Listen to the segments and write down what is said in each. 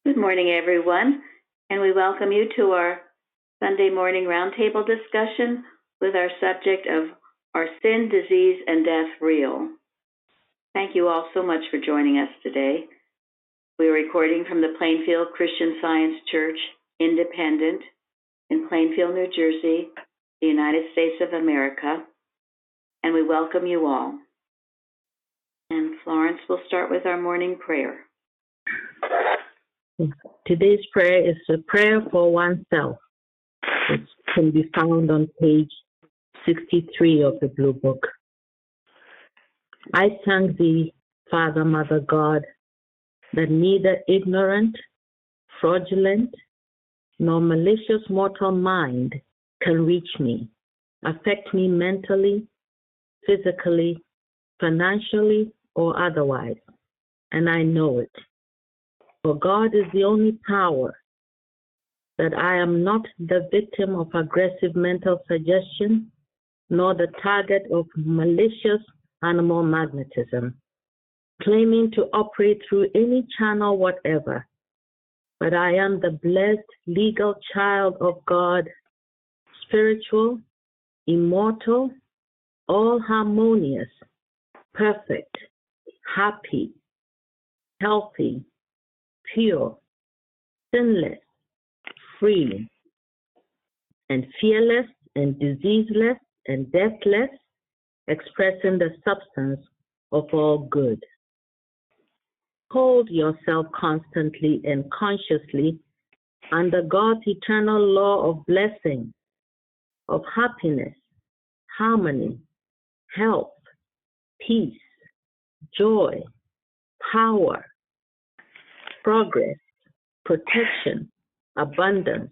Good morning, everyone, and we welcome you to our Sunday morning roundtable discussion with our subject of Are Sin, Disease, and Death Real? Thank you all so much for joining us today. We're recording from the Plainfield Christian Science Church, Independent, in Plainfield, New Jersey, the United States of America, and we welcome you all. And Florence will start with our morning prayer. Today's prayer is a prayer for oneself. It can be found on page 63 of the Blue Book. I thank thee, Father, Mother God, that neither ignorant, fraudulent, nor malicious mortal mind can reach me, affect me mentally, physically, financially, or otherwise, and I know it. For God is the only power, that I am not the victim of aggressive mental suggestion, nor the target of malicious animal magnetism, claiming to operate through any channel whatever. But I am the blessed legal child of God, spiritual, immortal, all harmonious, perfect, happy, healthy, pure, sinless, free, and fearless, and diseaseless, and deathless, expressing the substance of all good. Hold yourself constantly and consciously under God's eternal law of blessing, of happiness, harmony, health, peace, joy, power, progress, protection, abundance.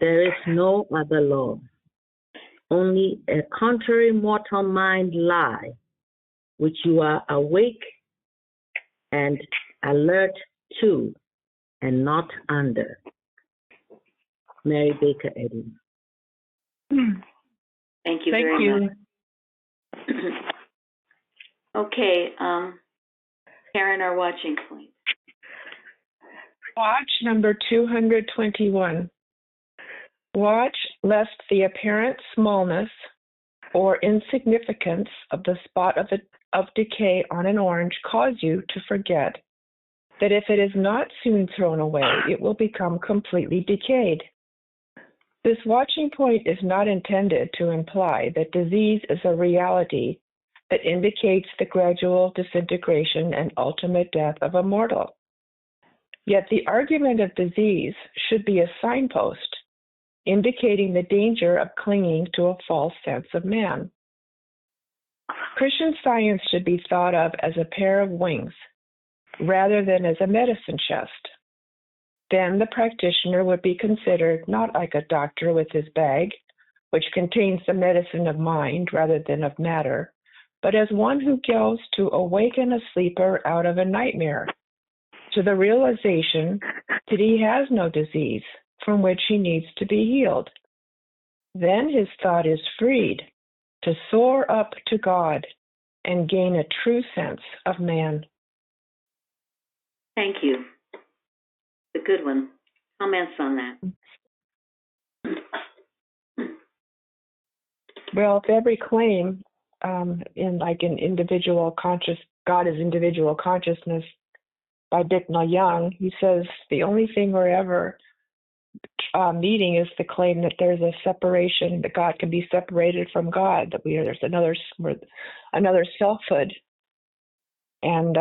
There is no other law. Only a contrary mortal mind lie, which you are awake and alert to and not under. Mary Baker Eddy. Thank you very much. Okay, Karen, our watching point. Watch number 221. Watch lest the apparent smallness or insignificance of the spot of decay on an orange cause you to forget that if it is not soon thrown away, it will become completely decayed. This watching point is not intended to imply that disease is a reality that indicates the gradual disintegration and ultimate death of a mortal. Yet the argument of disease should be a signpost indicating the danger of clinging to a false sense of man. Christian Science should be thought of as a pair of wings rather than as a medicine chest. Then the practitioner would be considered not like a doctor with his bag, which contains the medicine of mind rather than of matter, but as one who goes to awaken a sleeper out of a nightmare, to the realization that he has no disease from which he needs to be healed. Then his thought is freed to soar up to God and gain a true sense of man. Thank you. A good one. Comments on that? Well, if every claim in individual God is individual consciousness by Bicknell Young, he says the only thing we're ever meeting is the claim that there's a separation, that God can be separated from God, that there's another selfhood, and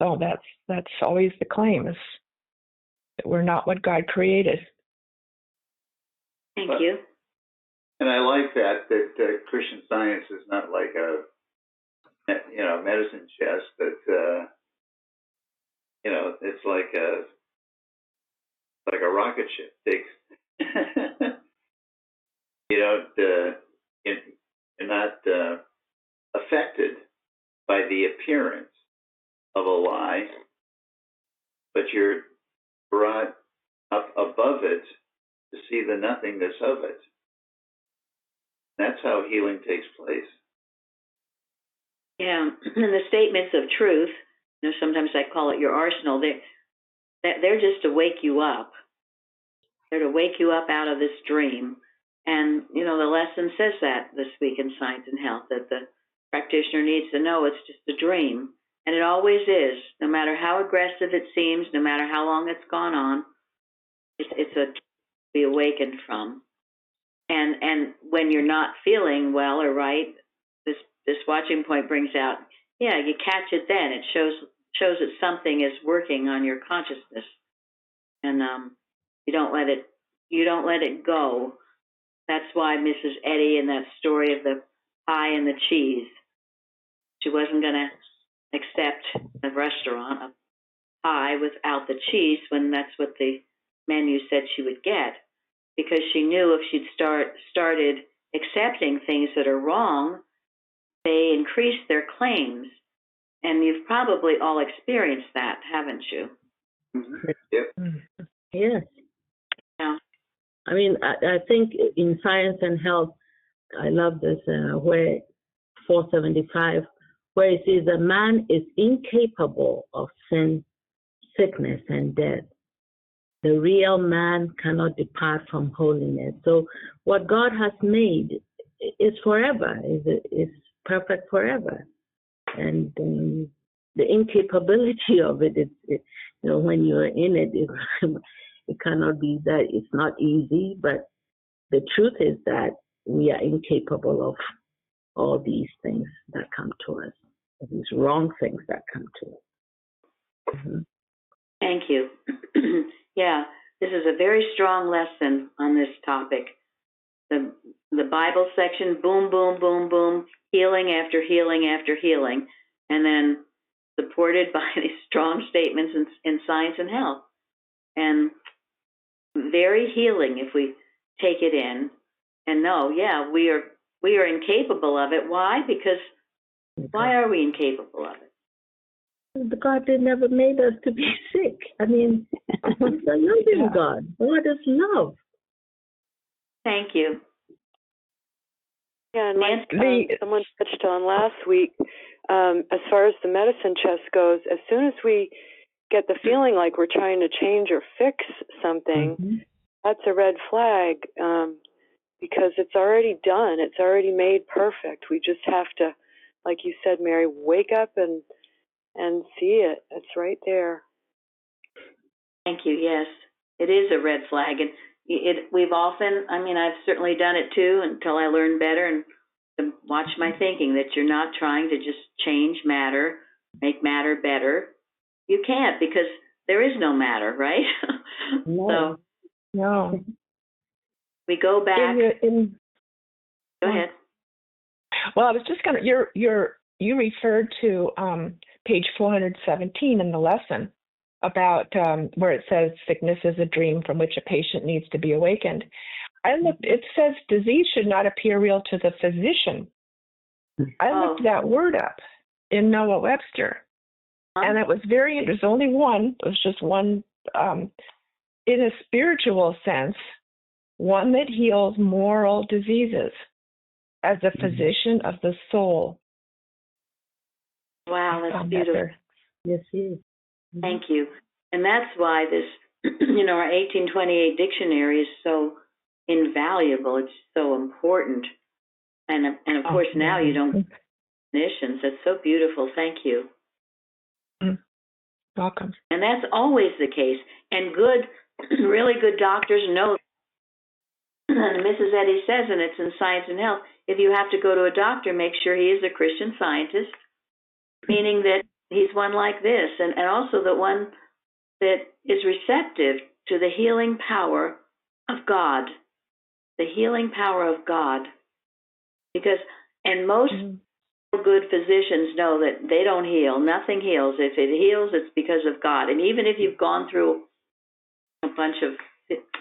so that's always the claim, is that we're not what God created. Thank you. And I like that Christian Science is not like a medicine chest, that it's like a rocket ship. You're not affected by the appearance of a lie, but you're brought up above it to see the nothingness of it. That's how healing takes place. Yeah, and the statements of truth, sometimes I call it your arsenal. They're just to wake you up. They're to wake you up out of this dream. And, the lesson says that this week in Science and Health, that the practitioner needs to know it's just a dream. And it always is, no matter how aggressive it seems, no matter how long it's gone on, it's a to be awakened from. And when you're not feeling well or right, this watching point brings out, you catch it then. It shows that something is working on your consciousness. And you don't let it go. That's why Mrs. Eddy in that story of the pie and the cheese, she wasn't going to accept a restaurant, a pie without the cheese, when that's what the menu said she would get, because she knew if she'd started accepting things that are wrong, they increase their claims. And you've probably all experienced that, haven't you? Mm-hmm. Yep. Yes. Yeah. I mean, I think in Science and Health, I love this, where 475, where it says a man is incapable of sin, sickness, and death. The real man cannot depart from holiness. So what God has made is forever, is perfect forever. And the incapability of it, when you're in it, it cannot be that it's not easy, but the truth is that we are incapable of all these things that come to us, these wrong things that come to us. Mm-hmm. Thank you. Yeah, this is a very strong lesson on this topic. The Bible section, boom, boom, boom, boom, healing after healing after healing, and then supported by these strong statements in Science and Health. And very healing if we take it in and know, we are incapable of it. Why? Because why are we incapable of it? God never made us to be sick. I mean, it's a loving God. God is love. Thank you. Yeah, and like someone touched on last week, as far as the medicine chest goes, as soon as we get the feeling like we're trying to change or fix something, that's a red flag, because it's already done. It's already made perfect. We just have to, like you said, Mary, wake up and see it. It's right there. Thank you. Yes, it is a red flag. And we've often, I've certainly done it too until I learned better and to watch my thinking, that you're not trying to just change matter, make matter better. You can't, because there is no matter, right? No. No. We go back. Go ahead. Well, I was just going to, you referred to page 417 in the lesson about where it says sickness is a dream from which a patient needs to be awakened. It says disease should not appear real to the physician. I looked that word up in Noah Webster, and it was there's only one, it was just one, in a spiritual sense, one that heals moral diseases as a physician of the soul. Wow, that's beautiful. Yes, it is. Thank you. And that's why this, our 1828 dictionary is so invaluable. It's so important. And of course, now you don't get definitions. That's so beautiful. Thank you. Welcome. And that's always the case. And really good doctors know. And Mrs. Eddy says, and it's in Science and Health, if you have to go to a doctor, make sure he is a Christian Scientist, meaning that he's one like this, and also the one that is receptive to the healing power of God, the healing power of God. And most good physicians know that they don't heal. Nothing heals. If it heals, it's because of God. And even if you've gone through a bunch of,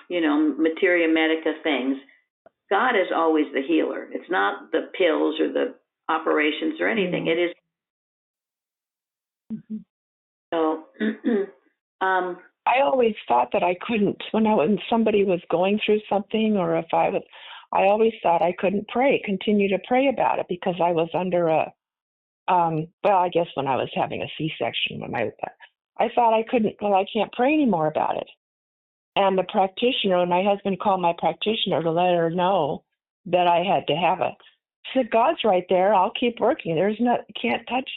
materia medica things, God is always the healer. It's not the pills or the operations or anything. It is. So, I always thought that I couldn't, when somebody was going through something, or if I always thought I couldn't continue to pray about it, because I was under I guess when I was having a C-section, I thought I couldn't, well, I can't pray anymore about it. And the practitioner, my husband called my practitioner to let her know that I had to have it. She said, God's right there. I'll keep working. There's not, can't touch.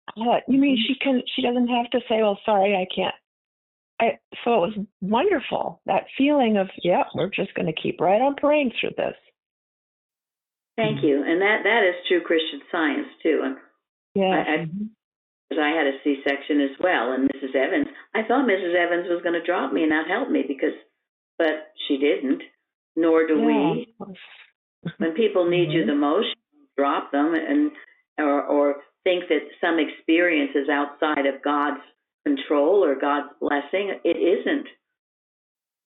I thought, you mean she doesn't have to say, well, sorry, I can't. So it was wonderful, that feeling of, yeah, we're just going to keep right on praying through this. Thank you. And that is true Christian Science, too. And Yeah. I had a C-section as well, and Mrs. Evans, I thought Mrs. Evans was going to drop me and not help me but she didn't, nor do we. When people need you the most, drop them or think that some experience is outside of God's control or God's blessing. It isn't.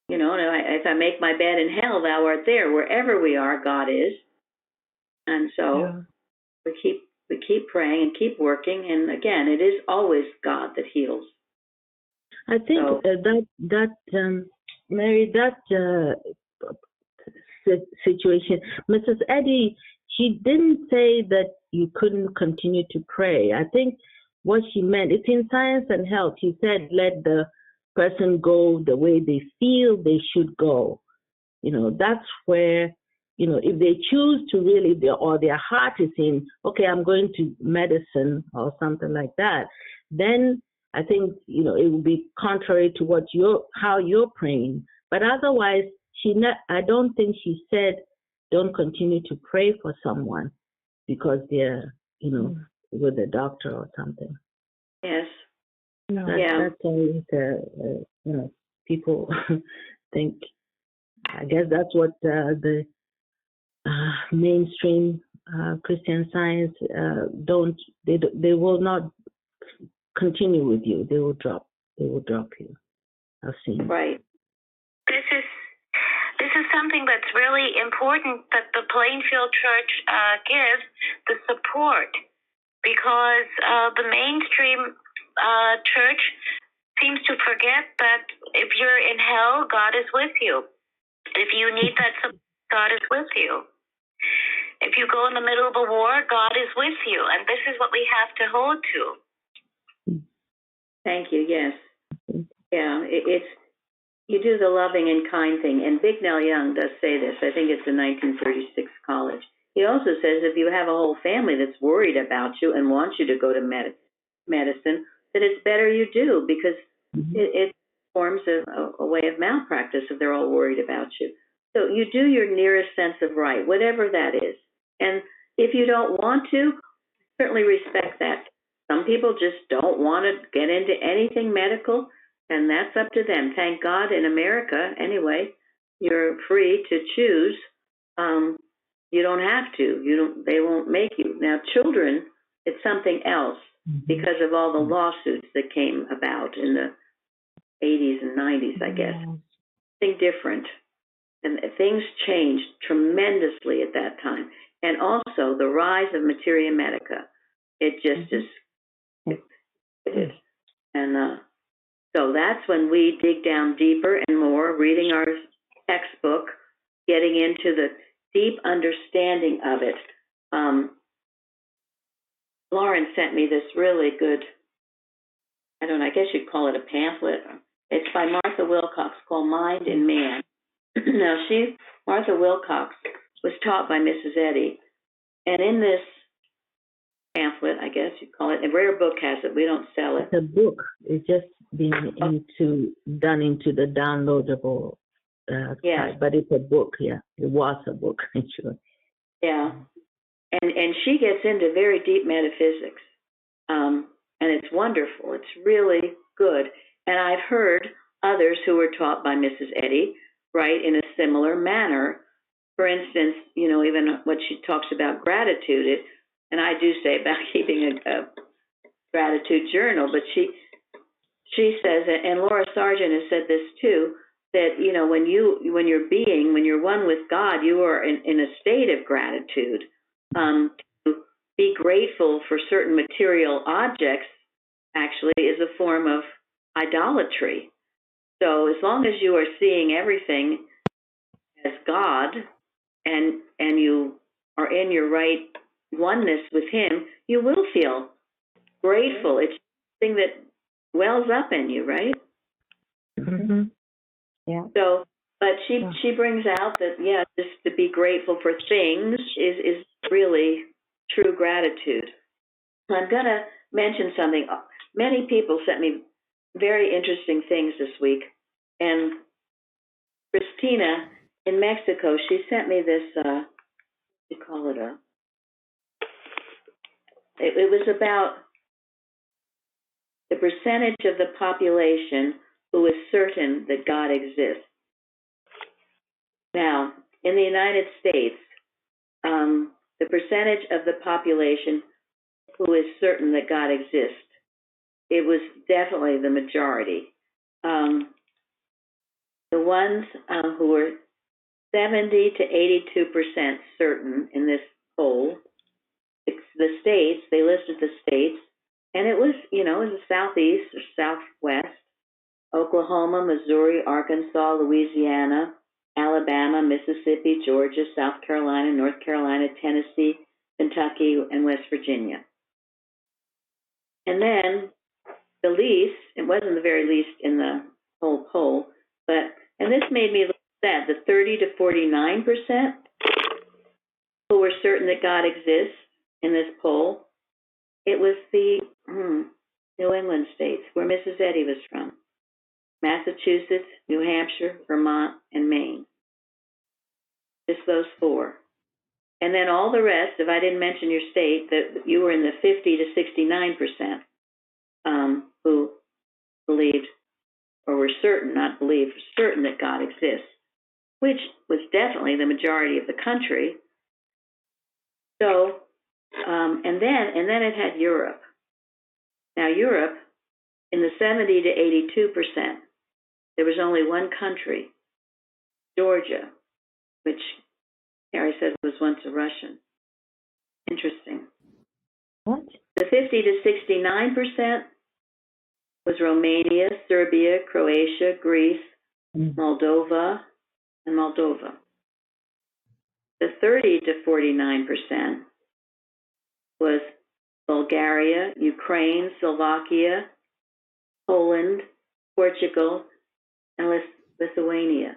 You know, if I make my bed in hell, thou art there. Wherever we are, God is. And so we keep praying and keep working. And again, it is always God that heals. I think Mary, that situation, Mrs. Eddy, she didn't say that you couldn't continue to pray. I think what she meant, it's in Science and Health. She said, let the person go the way they feel they should go. You know, that's where, you know, if they choose to really, or their heart is in, okay, I'm going to medicine or something like that, then I think, you know, it would be contrary to how you're praying. But otherwise, I don't think she said, don't continue to pray for someone because they're, you know, with a doctor or something. Yes. No. That's always, you know, people think. I guess that's what the mainstream Christian Science they will not continue with you. They will drop you. I've seen. Right. This is something that's really important that the Plainfield Church gives the support, because the mainstream church seems to forget that if you're in hell, God is with you. If you need that support, God is with you. If you go in the middle of a war, God is with you, and this is what we have to hold to. Thank you. Yes. Yeah, it's you do the loving and kind thing, and Bignell Young does say this. I think it's a 1936 college. He also says if you have a whole family that's worried about you and wants you to go to medicine, that it's better you do, because it forms a way of malpractice if they're all worried about you. So you do your nearest sense of right, whatever that is. And if you don't want to, certainly respect that. Some people just don't want to get into anything medical, and that's up to them. Thank God in America, anyway, you're free to choose. You don't have to. They won't make you. Now, children, it's something else because of all the lawsuits that came about in the 80s and 90s, I guess. Something different. And things changed tremendously at that time. And also the rise of materia medica. It just is. And so that's when we dig down deeper and more, reading our textbook, getting into the deep understanding of it. Lauren sent me this really good, I guess you'd call it a pamphlet. It's by Martha Wilcox called Mind in Man. Now, Martha Wilcox was taught by Mrs. Eddy. And in this pamphlet, I guess you'd call it, a rare book has it. We don't sell it. The book is just being done into the downloadable type, but it's a book, yeah. It was a book, actually. Yeah. And she gets into very deep metaphysics. And it's wonderful. It's really good. And I've heard others who were taught by Mrs. Eddy write in a similar manner. For instance, even what she talks about gratitude, and I do say about keeping a gratitude journal, but she says, and Laura Sargent has said this too, that when you're one with God, you are in a state of gratitude. To be grateful for certain material objects actually is a form of idolatry. So as long as you are seeing everything as God, and you are in your right oneness with Him, you will feel grateful. It's something that wells up in you, right? Mm-hmm. Yeah. So, but she brings out that, yeah, just to be grateful for things is really true gratitude. I'm going to mention something. Many people sent me very interesting things this week. And Christina in Mexico, she sent me this, you call it it was about the percentage of the population who is certain that God exists. Now, in the United States, the percentage of the population who is certain that God exists, it was definitely the majority. The ones who were 70 to 82% certain in this poll, the states, they listed the states, and it was, it was the southeast or southwest, Oklahoma, Missouri, Arkansas, Louisiana, Alabama, Mississippi, Georgia, South Carolina, North Carolina, Tennessee, Kentucky, and West Virginia. And then the least, it wasn't the very least in the whole poll, and this made me look sad, the 30 to 49% who were certain that God exists in this poll, it was the New England states, where Mrs. Eddy was from. Massachusetts, New Hampshire, Vermont, and Maine. Just those four. And then all the rest, if I didn't mention your state, that you were in the 50 to 69% who believed, or were certain, not believed, certain that God exists, which was definitely the majority of the country. So, and then it had Europe. Now Europe, in the 70 to 82%, there was only one country, Georgia, which Harry said was once a Russian. Interesting. What? The 50 to 69% was Romania, Serbia, Croatia, Greece, Moldova, and Moldova. The 30 to 49% was Bulgaria, Ukraine, Slovakia, Poland, Portugal, and Lithuania.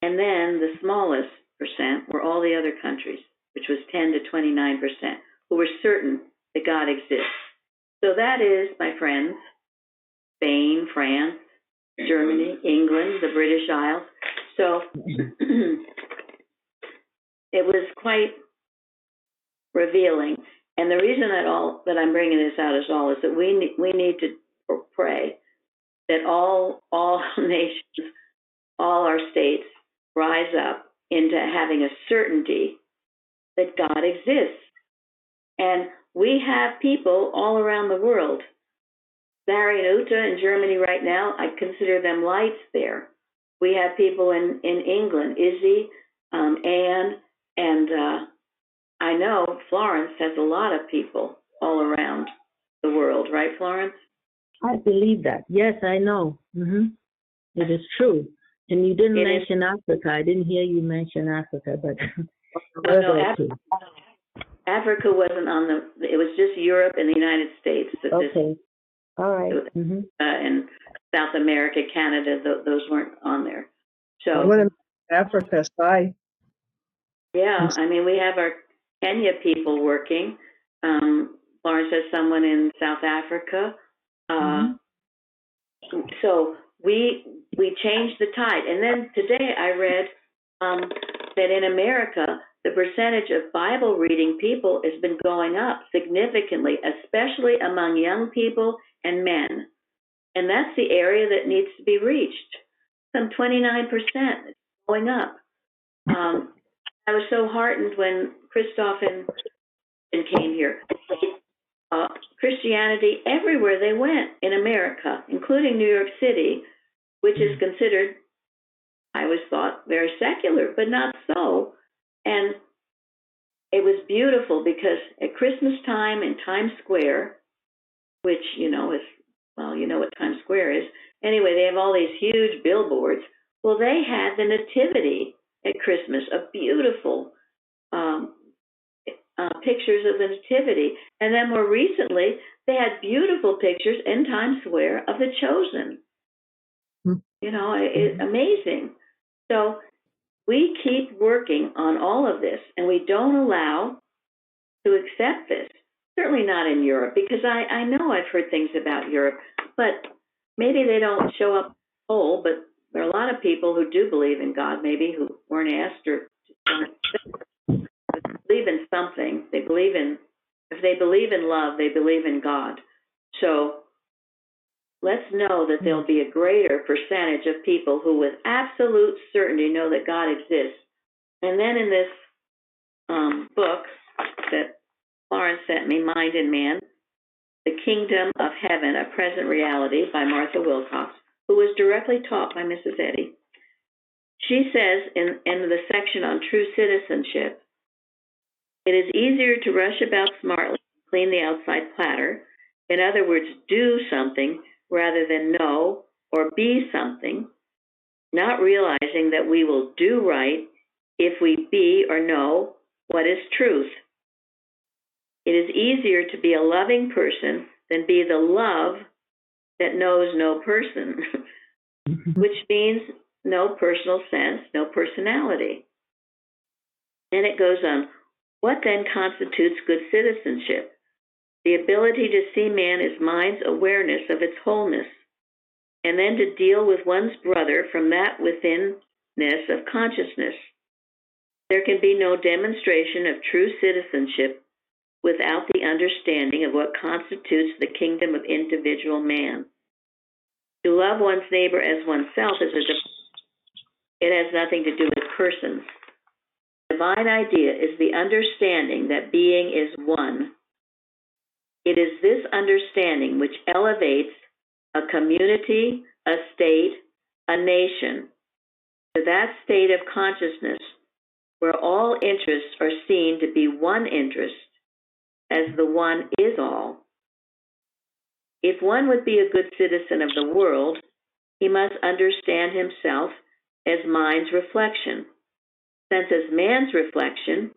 And then the smallest percent were all the other countries, which was 10 to 29%, who were certain that God exists. So that is, my friends, Spain, France, Germany, England, the British Isles. So it was quite revealing. And the reason that I'm bringing this out is that we need to pray that all nations, all our states rise up into having a certainty that God exists. And we have people all around the world. Barry and Uta in Germany right now, I consider them lights there. We have people in England, Izzy, Anne, and I know Florence has a lot of people all around the world, right, Florence? I believe that. Yes, I know. Mm-hmm. It is true. And you didn't mention Africa. I didn't hear you mention Africa, but Africa wasn't on it was just Europe and the United States. Okay. All right. Mm-hmm. And South America, Canada, those weren't on there. So Africa side. Yeah, I mean, we have our Kenya people working. Florence has someone in South Africa. So we changed the tide. And then today I read that in America, the percentage of Bible reading people has been going up significantly, especially among young people and men. And that's the area that needs to be reached. Some 29% is going up. I was so heartened when Christoph and came here. Christianity everywhere they went in America, including New York City, which is considered, I always thought, very secular, but not so. And it was beautiful because at Christmas time in Times Square, which, is, well, you know what Times Square is. Anyway, they have all these huge billboards. Well, they had the Nativity at Christmas, a beautiful pictures of the Nativity. And then more recently, they had beautiful pictures in Times Square of the Chosen. You know, it's amazing. So we keep working on all of this, and we don't allow to accept this. Certainly not in Europe, because I know I've heard things about Europe, but maybe they don't show up whole, but there are a lot of people who do believe in God, maybe, who weren't asked or just don't believe in something. They believe in, if they believe in love, they believe in God. So let's know that there'll be a greater percentage of people who with absolute certainty know that God exists. And then in this book that Florence sent me, Mind and Man, The Kingdom of Heaven, A Present Reality by Martha Wilcox, who was directly taught by Mrs. Eddy. She says in the section on true citizenship, it is easier to rush about smartly and clean the outside platter. In other words, do something rather than know or be something, not realizing that we will do right if we be or know what is truth. It is easier to be a loving person than be the love that knows no person, which means no personal sense, no personality. And it goes on, what then constitutes good citizenship? The ability to see man as mind's awareness of its wholeness, and then to deal with one's brother from that withinness of consciousness. There can be no demonstration of true citizenship without the understanding of what constitutes the kingdom of individual man. To love one's neighbor as oneself it has nothing to do with persons. The divine idea is the understanding that being is one. It is this understanding which elevates a community, a state, a nation to that state of consciousness where all interests are seen to be one interest, as the one is all. If one would be a good citizen of the world, he must understand himself as mind's reflection. Since as mind's reflection,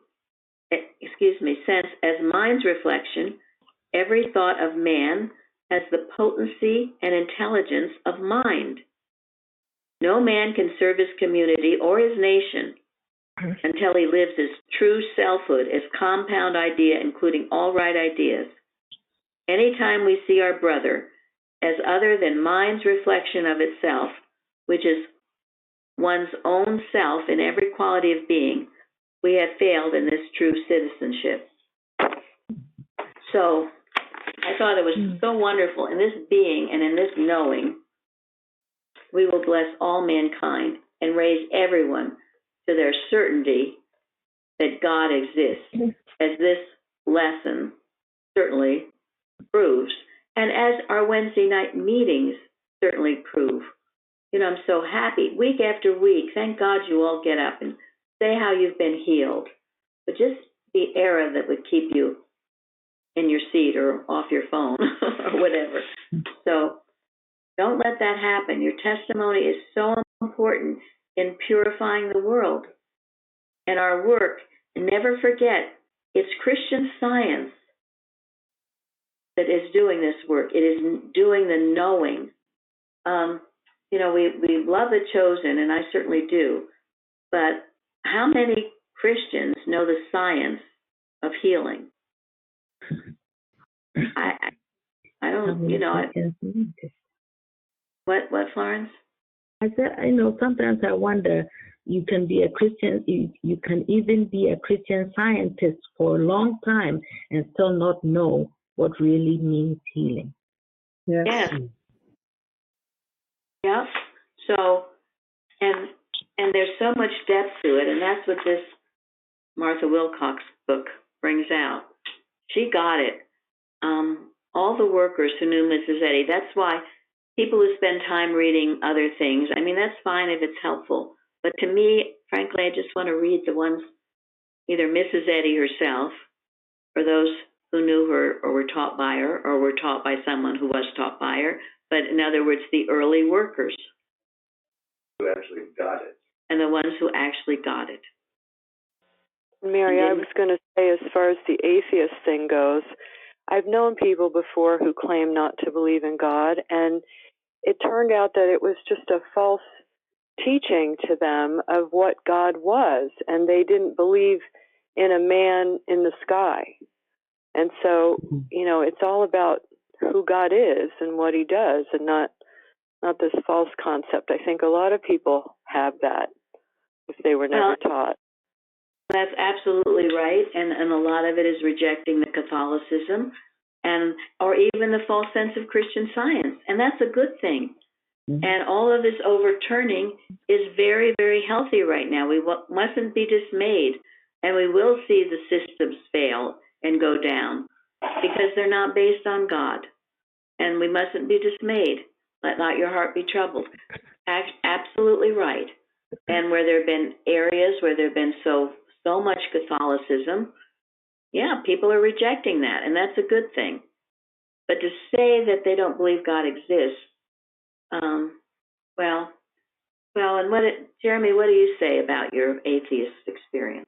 every thought of man has the potency and intelligence of mind. No man can serve his community or his nation until he lives his true selfhood as compound idea, including all right ideas. Anytime we see our brother as other than mind's reflection of itself, which is one's own self in every quality of being, we have failed in this true citizenship. So I thought it was so wonderful. In this being and in this knowing, we will bless all mankind and raise everyone to their certainty that God exists, as this lesson certainly proves, and as our Wednesday night meetings certainly prove. You know, I'm so happy. Week after week, thank God you all get up and say how you've been healed. But just the error that would keep you in your seat or off your phone or whatever. So don't let that happen. Your testimony is so important in purifying the world and our work. And never forget, it's Christian Science that is doing this work. It is doing the knowing. You know, we love the chosen, and I certainly do. But how many Christians know the science of healing? I don't, you know. What, Florence? I said, I know, sometimes I wonder, you can be a Christian, you can even be a Christian Scientist for a long time and still not know what really means healing. Yes. Yes. Yep. So, and there's so much depth to it, and that's what this Martha Wilcox book brings out. She got it. All the workers who knew Mrs. Eddy, that's why people who spend time reading other things, I mean, that's fine if it's helpful. But to me, frankly, I just want to read the ones, either Mrs. Eddy herself, or those who knew her or were taught by her or were taught by someone who was taught by her. But in other words, the early workers. Who actually got it. And the ones who actually got it. Mary, I was going to say, as far as the atheist thing goes, I've known people before who claim not to believe in God, and it turned out that it was just a false teaching to them of what God was, and they didn't believe in a man in the sky. And so, it's all about who God is and what he does, and not this false concept. I think a lot of people have that if they were never taught. That's absolutely right, and a lot of it is rejecting the Catholicism or even the false sense of Christian Science, and that's a good thing. Mm-hmm. And all of this overturning is very, very healthy right now. We mustn't be dismayed, and we will see the systems fail and go down because they're not based on God. And we mustn't be dismayed. Let not your heart be troubled. Absolutely right. And where there have been areas where there have been so much Catholicism, people are rejecting that, and that's a good thing. But to say that they don't believe God exists, and Jeremy, what do you say about your atheist experience?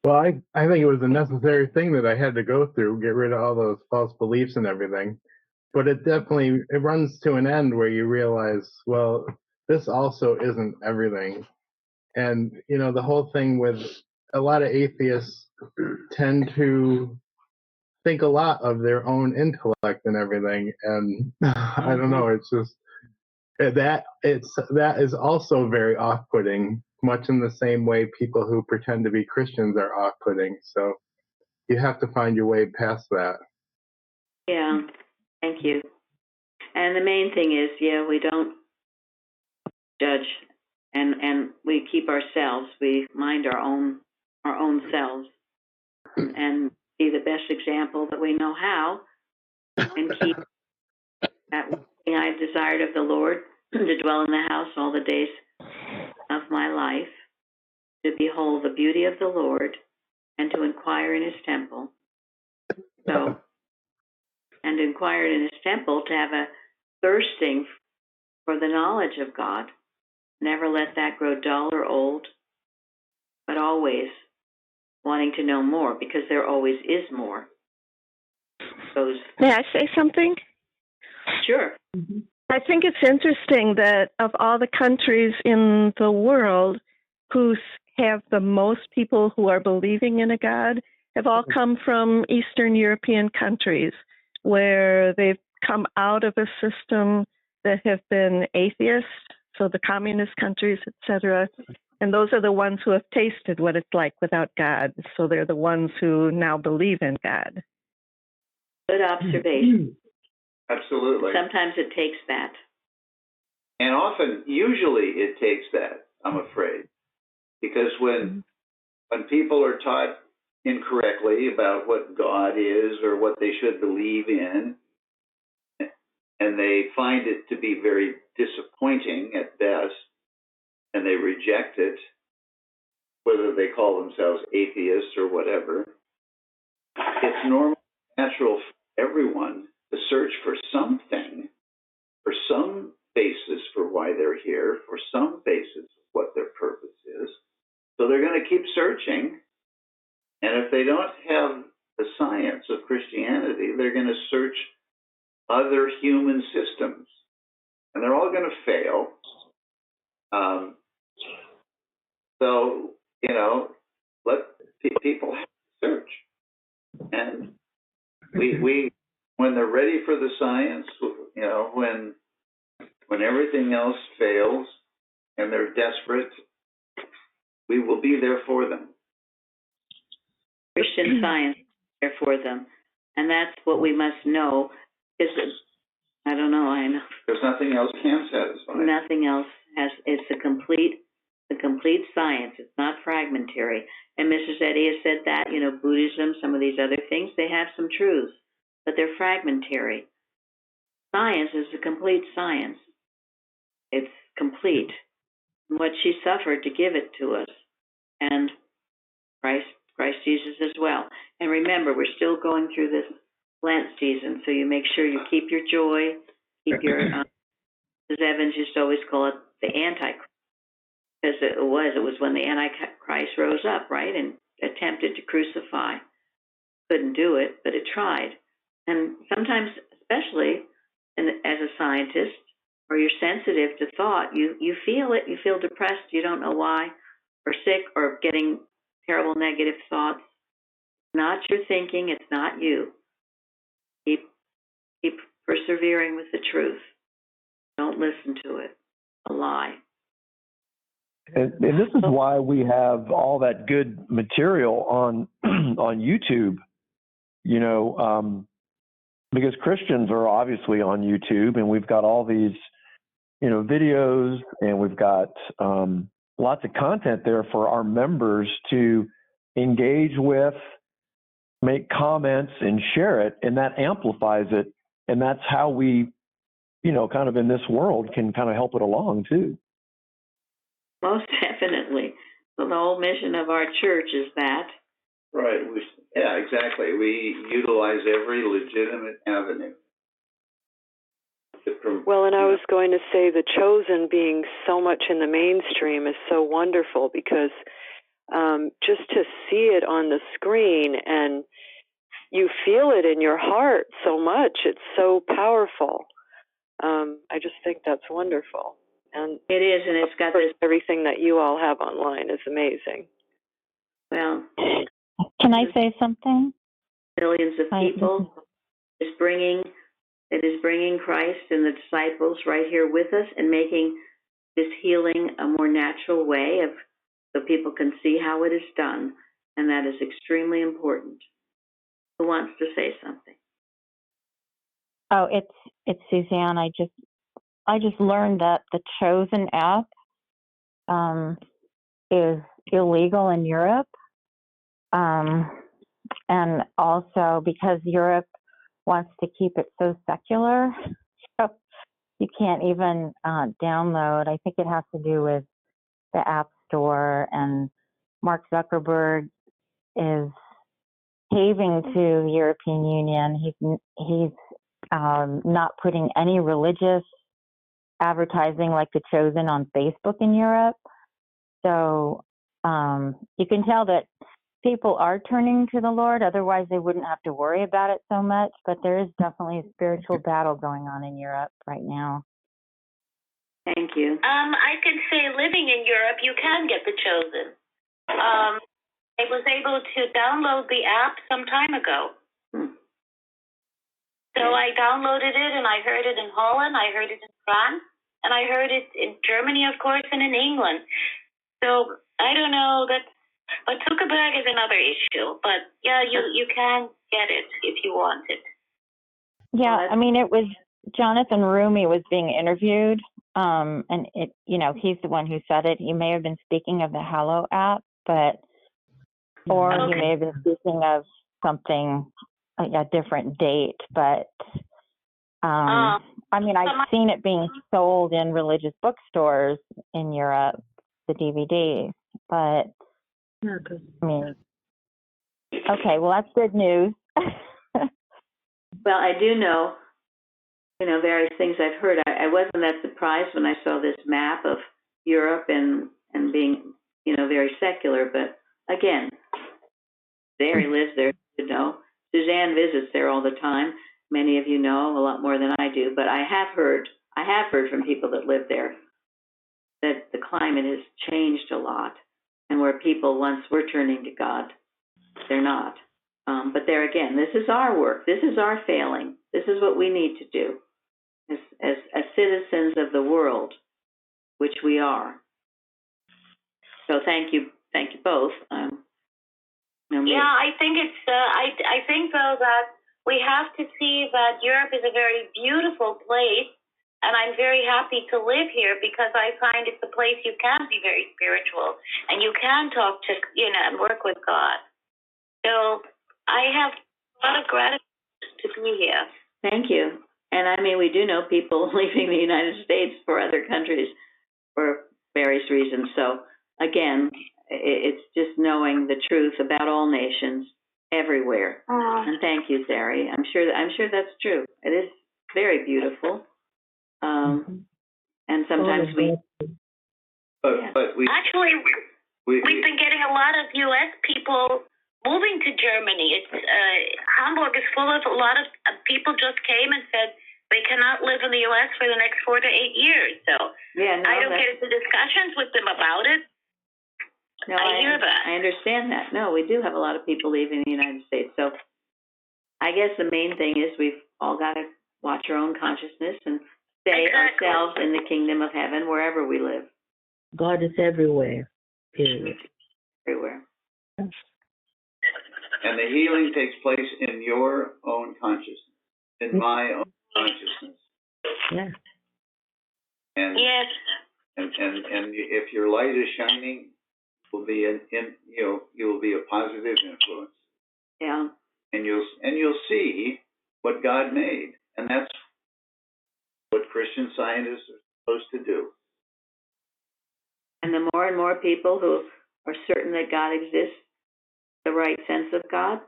Well, I think it was a necessary thing that I had to go through, get rid of all those false beliefs and everything. But it runs to an end where you realize, well, this also isn't everything. And, the whole thing with a lot of atheists tend to think a lot of their own intellect and everything. And I don't know, it's just that is also very off-putting, much in the same way people who pretend to be Christians are off-putting. So you have to find your way past that. Yeah, thank you. And the main thing is, we don't judge, and we keep ourselves. We mind our own selves, and be the best example that we know how, and keep that one thing I've desired of the Lord, to dwell in the house all the days of my life, to behold the beauty of the Lord, and to inquire in his temple. So, and to inquire in his temple, to have a thirsting for the knowledge of God. Never let that grow dull or old, but always wanting to know more, because there always is more. May I say something? Sure. Mm-hmm. I think it's interesting that of all the countries in the world who have the most people who are believing in a God have all come from Eastern European countries, where they've come out of a system that have been atheist, so the communist countries, etc. And those are the ones who have tasted what it's like without God. So they're the ones who now believe in God. Good observation. Absolutely. Sometimes it takes that. And usually it takes that, I'm afraid. Because when people are taught incorrectly about what God is or what they should believe in, and they find it to be very disappointing at best, and they reject it, whether they call themselves atheists or whatever, it's normal, natural for everyone to search for something, for some basis for why they're here, for some basis of what their purpose is. So they're going to keep searching. And if they don't have the science of Christianity, they're going to search other human systems. And they're all going to fail. So, let people have to search. And we when they're ready for the science, when everything else fails and they're desperate, we will be there for them. Christian Science is there for them. And that's what we must know. I know. There's nothing else can satisfy. Nothing else it's a complete science. It's not fragmentary. And Mrs. Eddy has said that, Buddhism, some of these other things, they have some truths, but they're fragmentary. Science is a complete science. It's complete. What she suffered to give it to us. And Christ Jesus as well. And remember, we're still going through this Lent season, so you make sure you keep your joy, keep your, Mrs. Evans used to always call it the Antichrist, because it was when the Antichrist rose up, right, and attempted to crucify. Couldn't do it, but it tried. And sometimes, especially as a scientist, or you're sensitive to thought, you feel it, you feel depressed, you don't know why, or sick, or getting terrible negative thoughts. Not your thinking, it's not you. Keep persevering with the truth. Don't listen to it. A lie. And this is why we have all that good material on on YouTube, you know, because Christians are obviously on YouTube, and we've got all these, you know, videos, and we've got lots of content there for our members to engage with, make comments, and share it, and that amplifies it, and that's how we, you know, kind of in this world can kind of help it along too. Most definitely. So the whole mission of our church is that. Right. Yeah, exactly. We utilize every legitimate avenue. Well, and I was going to say the chosen being so much in the mainstream is so wonderful, because just to see it on the screen and you feel it in your heart so much, it's so powerful. I just think that's wonderful. And it is, and it's got this. Everything that you all have online is amazing. Well, can I say something? Millions of people is bringing Christ and the disciples right here with us, and making this healing a more natural way so people can see how it is done, and that is extremely important. Who wants to say something? Oh, it's Suzanne. I just learned that the Chosen app is illegal in Europe, and also because Europe wants to keep it so secular, so you can't even download. I think it has to do with the App Store, and Mark Zuckerberg is caving to the European Union. He's not putting any religious advertising like The Chosen on Facebook in Europe. So you can tell that people are turning to the Lord. Otherwise, they wouldn't have to worry about it so much. But there is definitely a spiritual battle going on in Europe right now. Thank you. I can say, living in Europe, you can get The Chosen. I was able to download the app some time ago. So I downloaded it, and I heard it in Holland, I heard it in France, and I heard it in Germany, of course, and in England. So I don't know, but Zuckerberg is another issue. But yeah, you can get it if you want it. Yeah, I mean, it was Jonathan Rumi was being interviewed, and it, you know, he's the one who said it. He may have been speaking of the Hallow app, or he may have been speaking of something, a different date. But I mean, I've seen it being sold in religious bookstores in Europe, the DVD. But I mean, okay, well, that's good news. Well, I do know, various things I've heard. I wasn't that surprised when I saw this map of Europe and being, very secular. But again, Barry lives there, Suzanne visits there all the time. Many of you know a lot more than I do. But I have heard from people that live there that the climate has changed a lot, and where people once were turning to God, they're not. But there again, this is our work. This is our failing. This is what we need to do as citizens of the world, which we are. So thank you both. Yeah, I think it's. I think though that we have to see that Europe is a very beautiful place, and I'm very happy to live here because I find it's a place you can be very spiritual and you can talk to and work with God. So I have a lot of gratitude to be here. Thank you. And I mean, we do know people leaving the United States for other countries for various reasons. So again, it's just knowing the truth about all nations everywhere. And thank you, Zari. I'm sure that's true. It is very beautiful. And sometimes But we've been getting a lot of U.S. people moving to Germany. It's Hamburg is full of a lot of people just came and said they cannot live in the U.S. for the next 4 to 8 years. So I don't get into discussions with them about it. No, I hear that. I understand that. No, we do have a lot of people leaving the United States. So I guess the main thing is we've all got to watch our own consciousness and stay ourselves in the kingdom of heaven wherever we live. God is everywhere, period. Everywhere. And the healing takes place in your own consciousness, in my own consciousness. Yeah. And yes. And if your light is shining, will be you will be a positive influence. Yeah. And you'll see what God made, and that's what Christian scientists are supposed to do. And the more and more people who are certain that God exists, the right sense of God,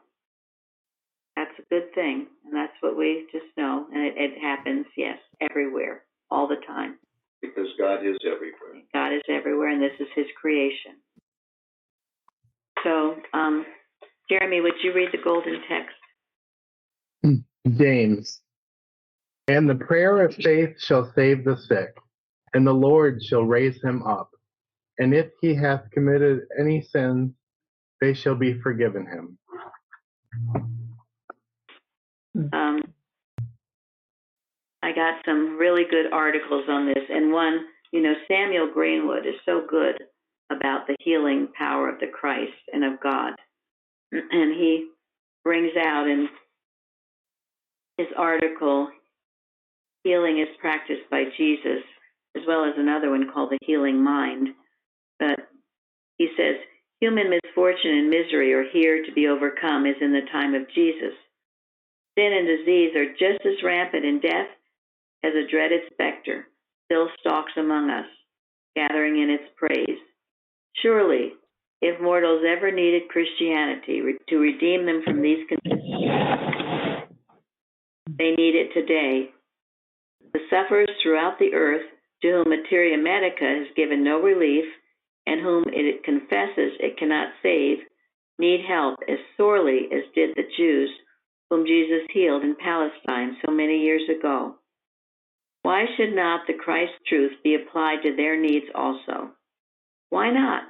that's a good thing, and that's what we just know, and it happens, yes, everywhere, all the time. Because God is everywhere. God is everywhere, and this is His creation. So, Jeremy, would you read the golden text? James. And the prayer of faith shall save the sick, and the Lord shall raise him up. And if he hath committed any sins, they shall be forgiven him. I got some really good articles on this, and one, Samuel Greenwood is so good about the healing power of the Christ and of God. And he brings out in his article, Healing is Practiced by Jesus, as well as another one called The Healing Mind. But he says, human misfortune and misery are here to be overcome as in the time of Jesus. Sin and disease are just as rampant in death as a dreaded specter still stalks among us, gathering in its praise. Surely, if mortals ever needed Christianity to redeem them from these conditions, they need it today. The sufferers throughout the earth, to whom materia medica has given no relief, and whom it confesses it cannot save, need help as sorely as did the Jews, whom Jesus healed in Palestine so many years ago. Why should not the Christ truth be applied to their needs also? Why not?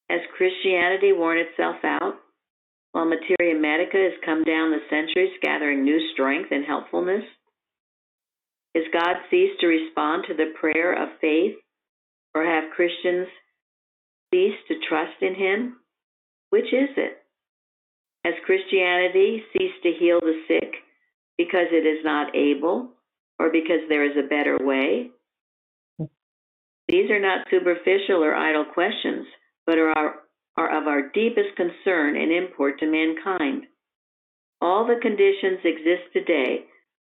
Has Christianity worn itself out, while materia medica has come down the centuries gathering new strength and helpfulness? Has God ceased to respond to the prayer of faith, or have Christians ceased to trust in Him? Which is it? Has Christianity ceased to heal the sick because it is not able, or because there is a better way? These are not superficial or idle questions, but are of our deepest concern and import to mankind. All the conditions exist today,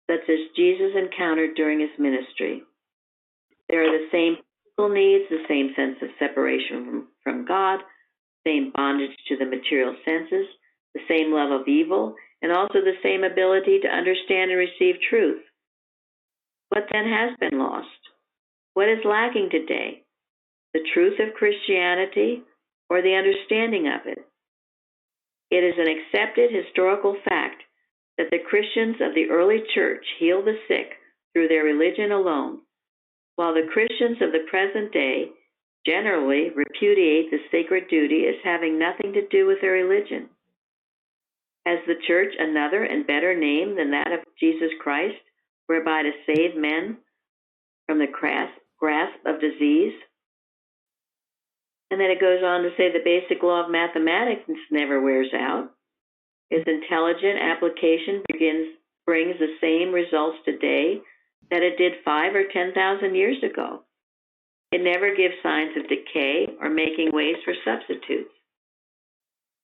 such as Jesus encountered during his ministry. There are the same physical needs, the same sense of separation from God, same bondage to the material senses, the same love of evil, and also the same ability to understand and receive truth. What then has been lost? What is lacking today? The truth of Christianity or the understanding of it? It is an accepted historical fact that the Christians of the early church heal the sick through their religion alone, while the Christians of the present day generally repudiate the sacred duty as having nothing to do with their religion. Has the church another and better name than that of Jesus Christ, whereby to save men from the grasp of disease? And then it goes on to say the basic law of mathematics never wears out. Its intelligent application brings the same results today that it did 5,000 or 10,000 years ago. It never gives signs of decay or making ways for substitutes.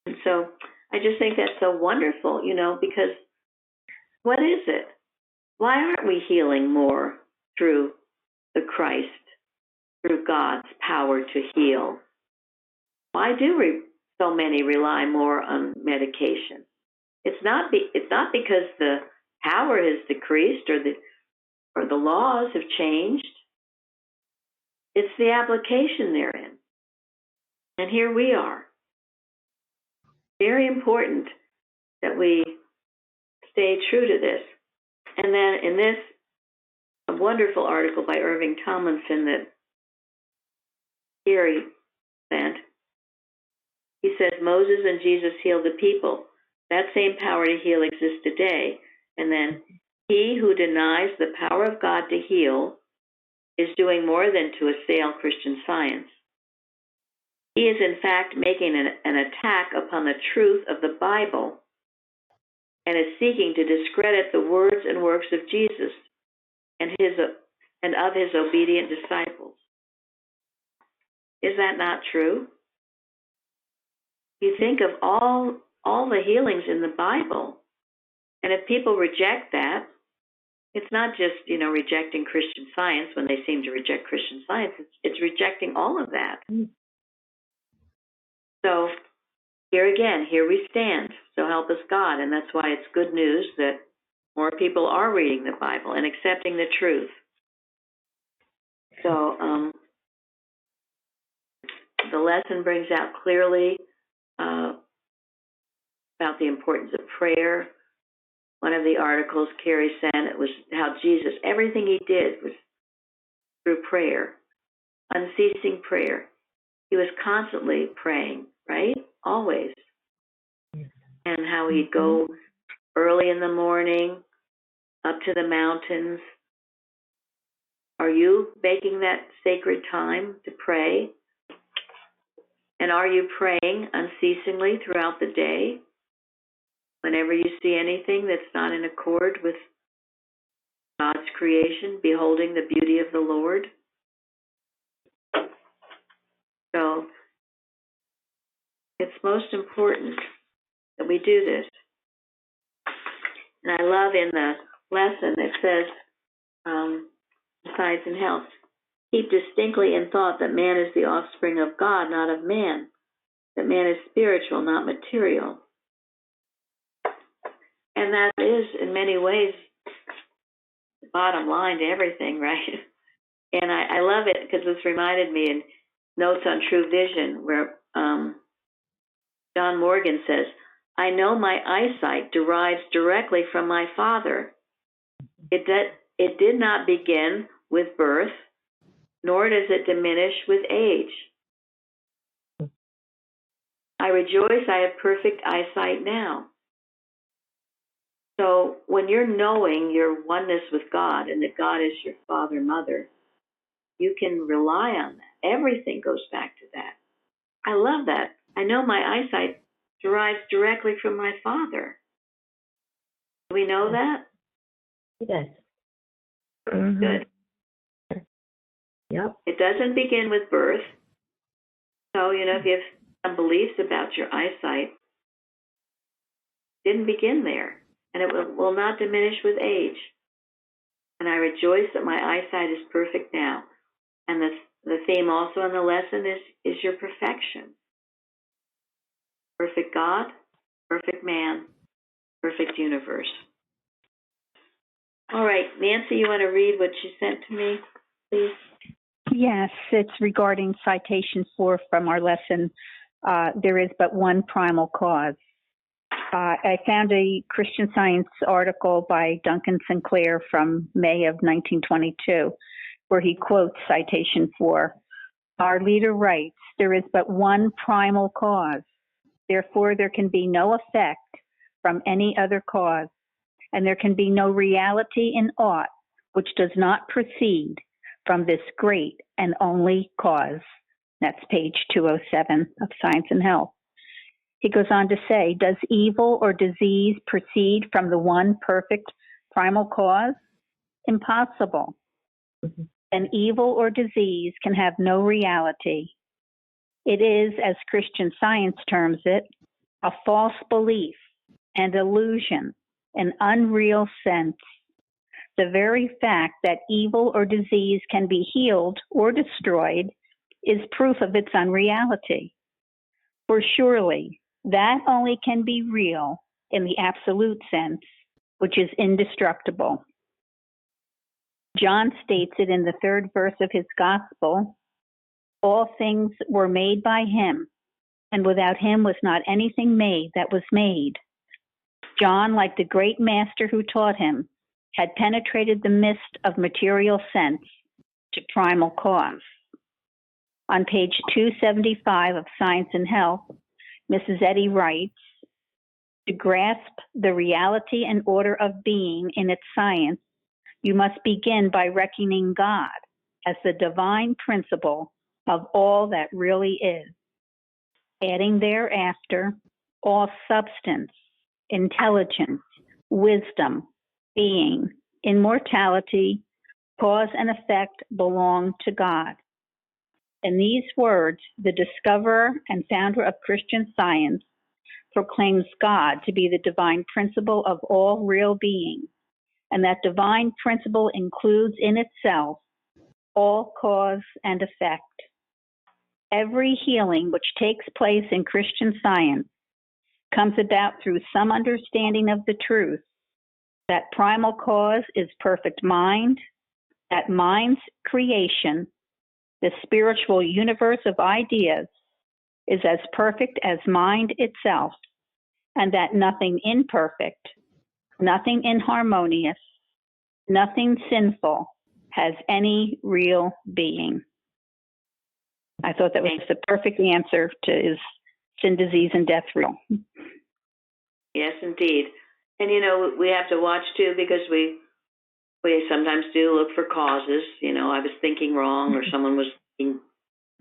And so I just think that's so wonderful, because what is it? Why aren't we healing more through the Christ, through God's power to heal? Why do so many rely more on medication? It's not because the power has decreased or the laws have changed. It's the application therein. And here we are. Very important that we stay true to this. And then in this a wonderful article by Irving Tomlinson that Gary sent, he says Moses and Jesus healed the people. That same power to heal exists today. And then he who denies the power of God to heal is doing more than to assail Christian Science. He is in fact making an attack upon the truth of the Bible and is seeking to discredit the words and works of Jesus and of his obedient disciples. Is that not true? You think of all the healings in the Bible, and if people reject that, it's not just, rejecting Christian Science when they seem to reject Christian Science. It's rejecting all of that. So here we stand. So help us God. And that's why it's good news that more people are reading the Bible and accepting the truth. So the lesson brings out clearly about the importance of prayer. One of the articles Carrie sent, it was how Jesus, everything he did was through prayer, unceasing prayer. He was constantly praying, right? Always. And how he'd go early in the morning up to the mountains. Are you making that sacred time to pray? And are you praying unceasingly throughout the day? Whenever you see anything that's not in accord with God's creation, beholding the beauty of the Lord. So it's most important that we do this. And I love in the lesson it says, Science and Health, keep distinctly in thought that man is the offspring of God, not of man. That man is spiritual, not material. And that is, in many ways, the bottom line to everything, right? And I love it because this reminded me in Notes on True Vision, where John Morgan says, I know my eyesight derives directly from my Father. It did not begin with birth, nor does it diminish with age. I rejoice I have perfect eyesight now. So when you're knowing your oneness with God and that God is your father, mother, you can rely on that. Everything goes back to that. I love that. I know my eyesight derives directly from my Father. Do we know that? Yes. Mm-hmm. Good. Yep. It doesn't begin with birth. So, if you have some beliefs about your eyesight, it didn't begin there. And it will not diminish with age. And I rejoice that my eyesight is perfect now. And the theme also in the lesson is your perfection. Perfect God, perfect man, perfect universe. All right, Nancy, you want to read what you sent to me, please? Yes, it's regarding citation 4 from our lesson. There is but one primal cause. I found a Christian Science article by Duncan Sinclair from May of 1922, where he quotes citation 4. Our leader writes, there is but one primal cause. Therefore, there can be no effect from any other cause, and there can be no reality in aught which does not proceed from this great and only cause. That's page 207 of Science and Health. He goes on to say, does evil or disease proceed from the one perfect primal cause? Impossible. Mm-hmm. An evil or disease can have no reality. It is, as Christian Science terms it, a false belief and illusion, an unreal sense. The very fact that evil or disease can be healed or destroyed is proof of its unreality. For surely that only can be real in the absolute sense, which is indestructible. John states it in the 3rd verse of his gospel, All things were made by him, and without him was not anything made that was made. John, like the great master who taught him, had penetrated the mist of material sense to primal cause. On page 275 of Science and Health, Mrs. Eddy writes, to grasp the reality and order of being in its science, you must begin by reckoning God as the divine principle of all that really is, adding thereafter all substance, intelligence, wisdom, being, immortality, cause and effect belong to God. In these words, the discoverer and founder of Christian Science proclaims God to be the divine principle of all real being, and that divine principle includes in itself all cause and effect. Every healing which takes place in Christian Science comes about through some understanding of the truth that primal cause is perfect mind, that mind's creation, the spiritual universe of ideas, is as perfect as mind itself, and that nothing imperfect, nothing inharmonious, nothing sinful has any real being. I thought that was the perfect answer to is sin, disease, and death real? Yes, indeed. And, you know, we have to watch, too, because we sometimes do look for causes. You know, I was thinking wrong, or someone was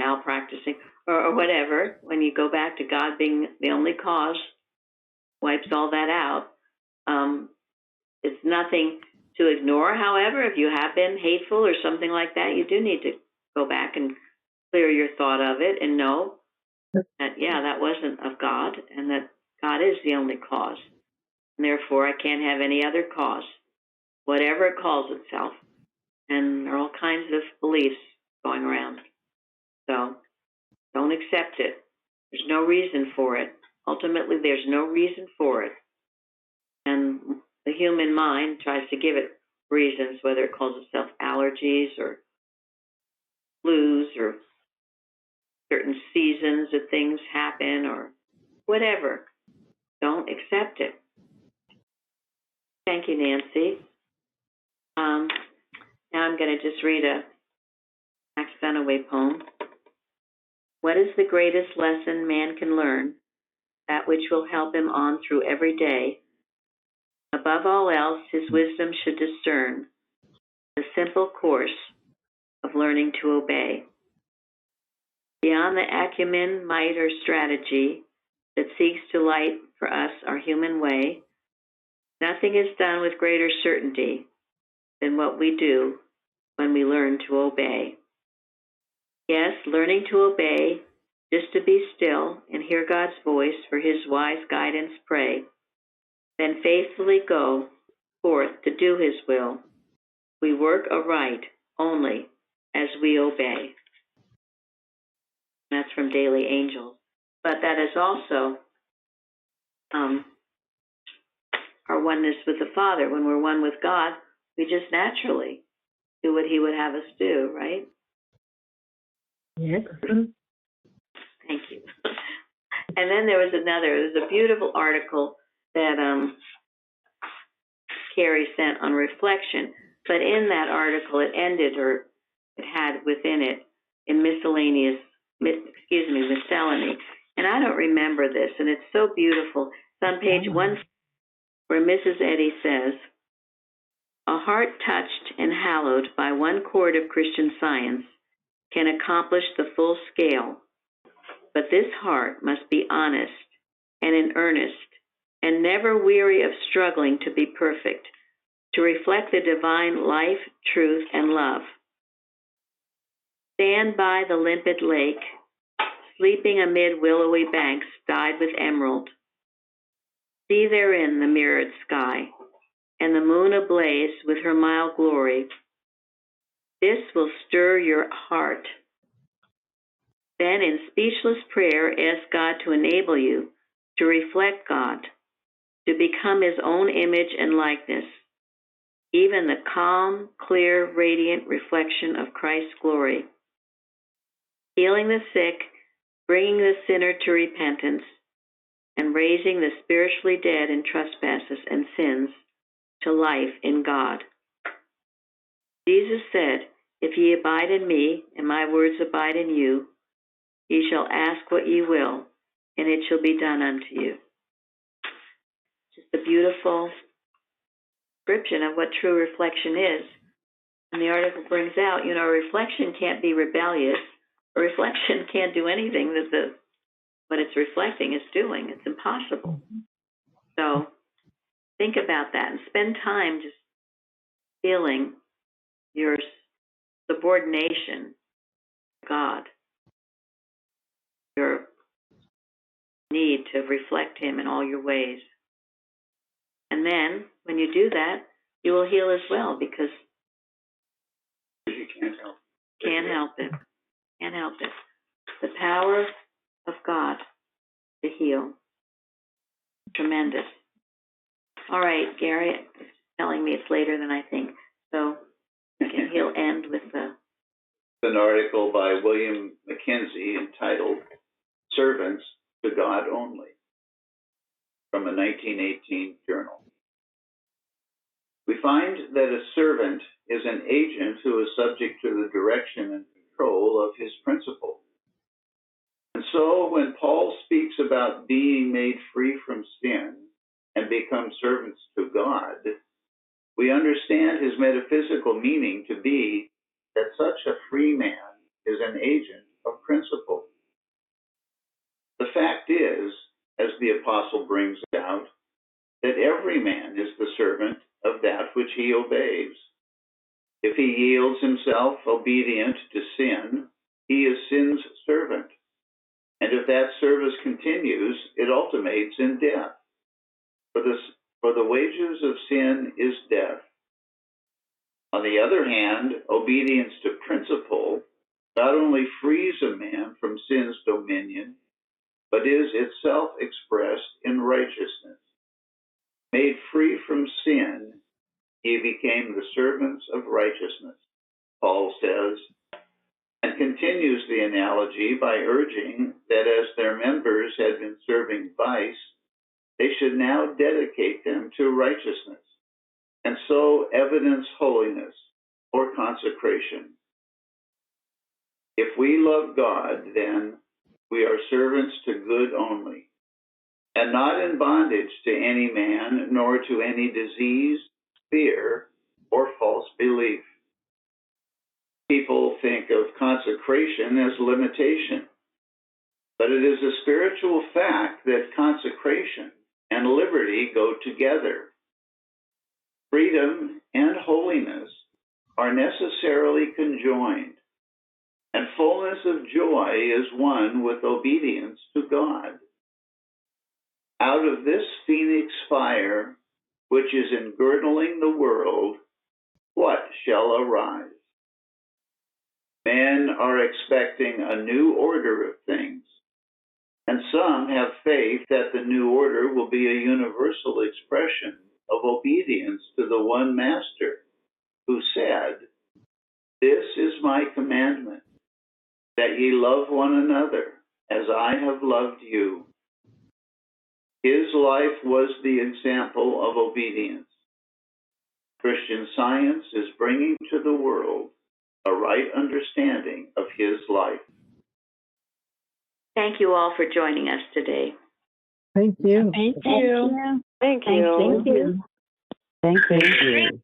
malpracticing, or whatever. When you go back to God being the only cause, wipes all that out. It's nothing to ignore. However, if you have been hateful or something like that, you do need to go back and clear your thought of it and know that, yeah, that wasn't of God, and that God is the only cause. And therefore, I can't have any other cause, whatever it calls itself. And there are all kinds of beliefs going around. So don't accept it. There's no reason for it. Ultimately, there's no reason for it. And the human mind tries to give it reasons, whether it calls itself allergies or flus or certain seasons that things happen or whatever. Don't accept it. Thank you, Nancy. Now I'm going to just read a Max Fenaway poem. What is the greatest lesson man can learn? That which will help him on through every day. Above all else, his wisdom should discern the simple course of learning to obey. Beyond the acumen, might, or strategy that seeks to light for us our human way, nothing is done with greater certainty than what we do when we learn to obey. Yes, learning to obey, just to be still and hear God's voice for his wise guidance pray, then faithfully go forth to do his will. We work aright only as we obey. That's from Daily Angels. But that is also our oneness with the Father. When we're one with God, we just naturally do what he would have us do, right? Yes. Thank you. And then there was a beautiful article that Carrie sent on reflection. But in that article, it ended, or it had within it, in miscellany. And I don't remember this, and it's so beautiful. It's on page 1, where Mrs. Eddy says, a heart touched and hallowed by one chord of Christian Science can accomplish the full scale. But this heart must be honest and in earnest, and never weary of struggling to be perfect, to reflect the divine life, truth, and love. Stand by the limpid lake, sleeping amid willowy banks dyed with emerald. See therein the mirrored sky, and the moon ablaze with her mild glory. This will stir your heart. Then in speechless prayer, ask God to enable you to reflect God, to become his own image and likeness, even the calm, clear, radiant reflection of Christ's glory. He healing the sick, bringing the sinner to repentance, and raising the spiritually dead in trespasses and sins to life in God. Jesus said, "If ye abide in me, and my words abide in you, ye shall ask what ye will, and it shall be done unto you." Just a beautiful description of what true reflection is. And the article brings out, a reflection can't be rebellious. A reflection can't do anything that what it's reflecting is doing. It's impossible. So think about that and spend time just feeling your subordination to God, your need to reflect Him in all your ways. And then, when you do that, you will heal as well, because you can't help it. Can't help it. Can't help it. The power of God to heal. Tremendous. All right, Gary is telling me it's later than I think, so he'll end with an article by William McKenzie entitled "Servants to God Only" from a 1918 journal. We find that a servant is an agent who is subject to the direction and control of his principal. And so when Paul speaks about being made free from sin and become servants to God, we understand his metaphysical meaning to be that such a free man is an agent of principle. The fact is, as the apostle brings out, that every man is the servant of that which he obeys. If he yields himself obedient to sin, he is sin's servant. And if that service continues, it ultimates in death. For the wages of sin is death. On the other hand, obedience to principle not only frees a man from sin's dominion, but is itself expressed in righteousness. Made free from sin, ye became the servants of righteousness, Paul says, and continues the analogy by urging that as their members had been serving vice, they should now dedicate them to righteousness, and so evidence holiness or consecration. If we love God, then we are servants to good only, and not in bondage to any man, nor to any disease, fear, or false belief. People think of consecration as limitation, but it is a spiritual fact that consecration and liberty go together. Freedom and holiness are necessarily conjoined, and fullness of joy is one with obedience to God. Out of this phoenix fire, which is engirdling the world, what shall arise? Men are expecting a new order of things, and some have faith that the new order will be a universal expression of obedience to the one Master, who said, "This is my commandment, that ye love one another as I have loved you." His life was the example of obedience. Christian Science is bringing to the world a right understanding of his life. Thank you all for joining us today. Thank you. Thank you. Thank you. Thank you. Thank you.